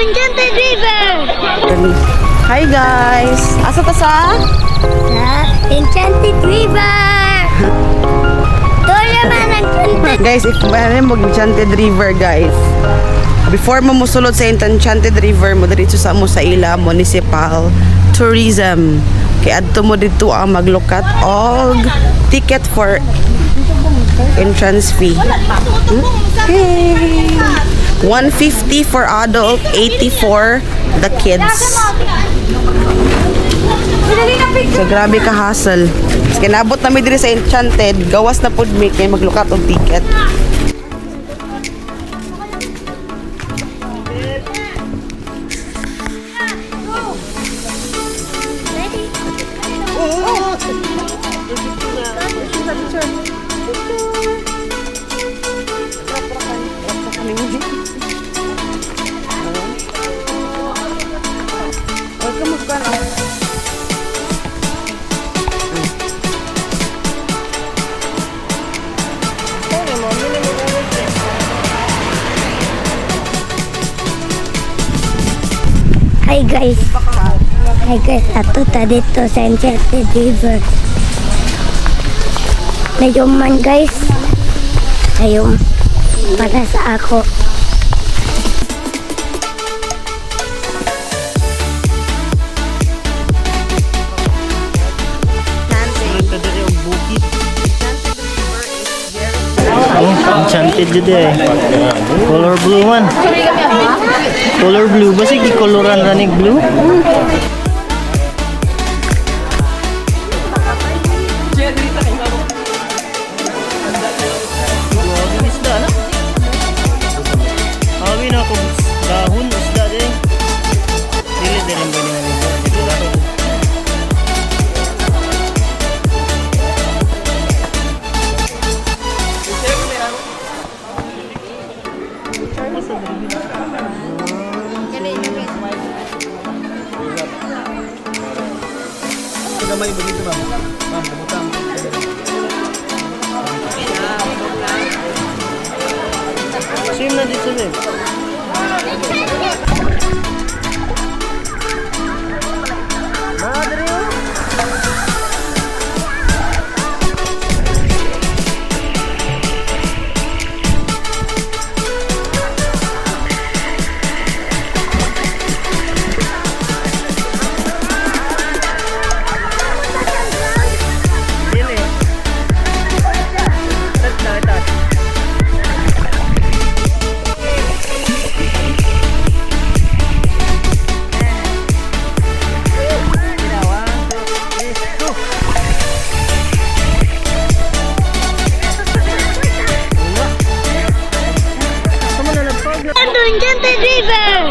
Enchanted River! Hi guys! Asa ta sa? Sa Enchanted River! Doon naman Enchanted. Guys, if mo Enchanted River guys. Before mo musulod sa Enchanted River, mo diretso sa mo sa ila municipal tourism. Kaya adto mo dito ang maglukat og ticket for entrance fee. Okay. 150 for adult, 80 for the kids. So grabe ka hassle. Kinabot na mi diri sa Enchanted, gawas na pud mi kay maglukat og ticket. Hi guys, ato ta dito sa Enchanted River. Nayuman guys. Ayun, para sa ako. Enchanted jud eh. Color blue man. Color blue ba sige koloran ranig blue? Awi na ko dahon isda din. Dili din ba ni dito dato. Gamay begitu bang, butang. Swim na dito din. Enchanted River!